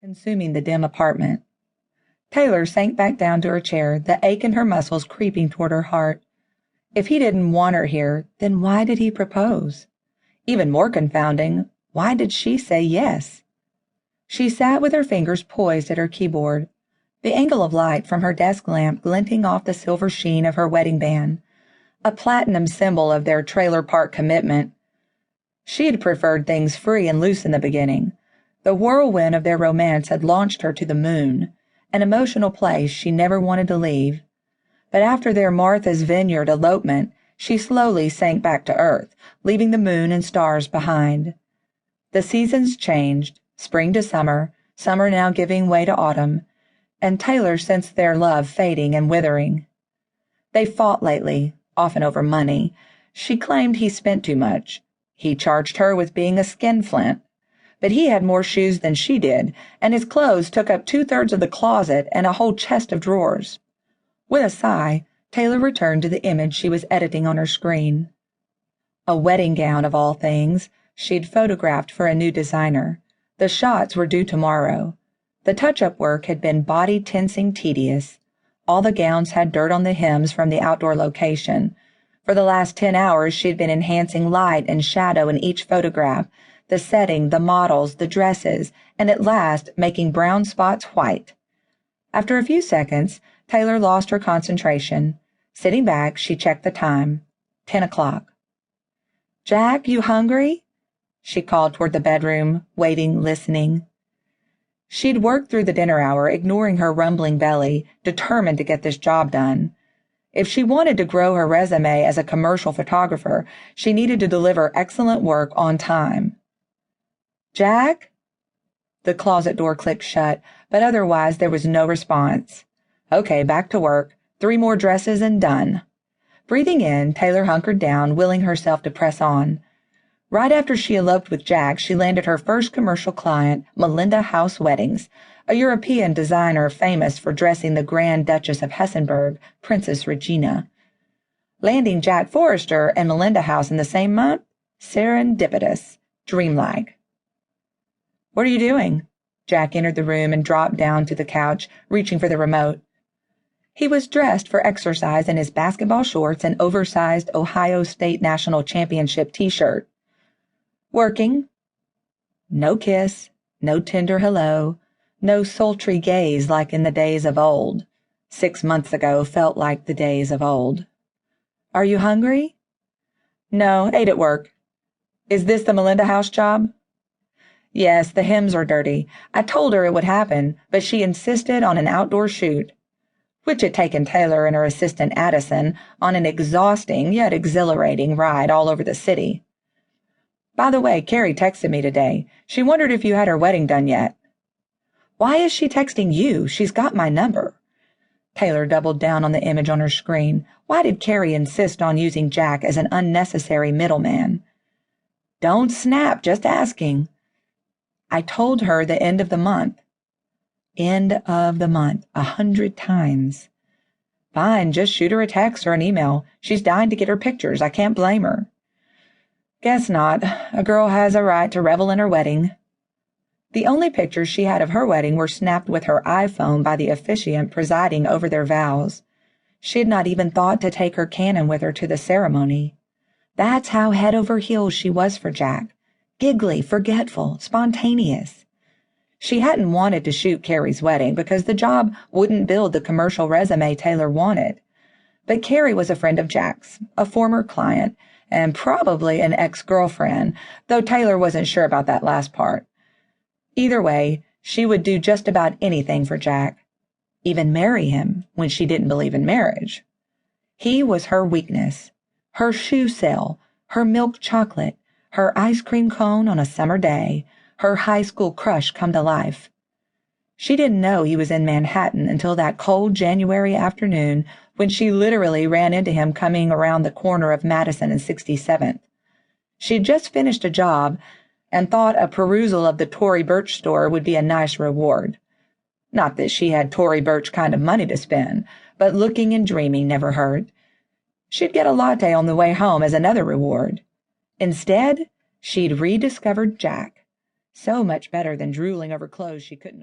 consuming the dim apartment. Taylor sank back down to her chair, the ache in her muscles creeping toward her heart. If he didn't want her here, then why did he propose? Even more confounding, why did she say yes? She sat with her fingers poised at her keyboard, the angle of light from her desk lamp glinting off the silver sheen of her wedding band, a platinum symbol of their trailer park commitment. She'd preferred things free and loose in the beginning. The whirlwind of their romance had launched her to the moon, an emotional place she never wanted to leave. But after their Martha's Vineyard elopement, she slowly sank back to earth, leaving the moon and stars behind. The seasons changed, spring to summer, summer now giving way to autumn, and Taylor sensed their love fading and withering. They fought lately, often over money. She claimed he spent too much. He charged her with being a skinflint. But he had more shoes than she did, and his clothes took up 2/3 of the closet and a whole chest of drawers. With a sigh, Taylor returned to the image she was editing on her screen. A wedding gown, of all things, she'd photographed for a new designer. The shots were due tomorrow. The touch-up work had been body-tensing tedious. All the gowns had dirt on the hems from the outdoor location. For the last 10 hours she'd been enhancing light and shadow in each photograph, the setting, the models, the dresses, and at last making brown spots white. After a few seconds, Taylor lost her concentration. Sitting back, she checked the time. 10 o'clock. "Jack, you hungry?" she called toward the bedroom, waiting, listening. She'd worked through the dinner hour, ignoring her rumbling belly, determined to get this job done. If she wanted to grow her resume as a commercial photographer, she needed to deliver excellent work on time. "Jack?" The closet door clicked shut, but otherwise there was no response. Okay, back to work. 3 more dresses and done. Breathing in, Taylor hunkered down, willing herself to press on. Right after she eloped with Jack, she landed her first commercial client, Melinda House Weddings, a European designer famous for dressing the Grand Duchess of Hessenberg, Princess Regina. Landing Jack Forrester and Melinda House in the same month? Serendipitous. Dreamlike. "What are you doing?" Jack entered the room and dropped down to the couch, reaching for the remote. He was dressed for exercise in his basketball shorts and oversized Ohio State National Championship t-shirt. "Working." No kiss, no tender hello, no sultry gaze like in the days of old. 6 months ago felt like the days of old. "Are you hungry?" "No, ate at work." "Is this the Melinda House job?" "Yes, the hems are dirty. I told her it would happen, but she insisted on an outdoor shoot," which had taken Taylor and her assistant Addison on an exhausting yet exhilarating ride all over the city. "By the way, Carrie texted me today. She wondered if you had her wedding done yet." "Why is she texting you? She's got my number." Taylor doubled down on the image on her screen. Why did Carrie insist on using Jack as an unnecessary middleman? "Don't snap, just asking." "I told her the end of the month." End of the month, 100 times. "Fine, just shoot her a text or an email. She's dying to get her pictures. I can't blame her." "Guess not. A girl has a right to revel in her wedding." The only pictures she had of her wedding were snapped with her iPhone by the officiant presiding over their vows. She had not even thought to take her Canon with her to the ceremony. That's how head over heels she was for Jack. Giggly, forgetful, spontaneous. She hadn't wanted to shoot Carrie's wedding because the job wouldn't build the commercial resume Taylor wanted. But Carrie was a friend of Jack's, a former client, and probably an ex-girlfriend, though Taylor wasn't sure about that last part. Either way, she would do just about anything for Jack. Even marry him when she didn't believe in marriage. He was her weakness, her shoe sale, her milk chocolate, her ice cream cone on a summer day, her high school crush come to life. She didn't know he was in Manhattan until that cold January afternoon when she literally ran into him coming around the corner of Madison and 67th. She'd just finished a job and thought a perusal of the Tory Burch store would be a nice reward. Not that she had Tory Burch kind of money to spend, but looking and dreaming never hurt. She'd get a latte on the way home as another reward. Instead, she'd rediscovered Jack. So much better than drooling over clothes she couldn't afford.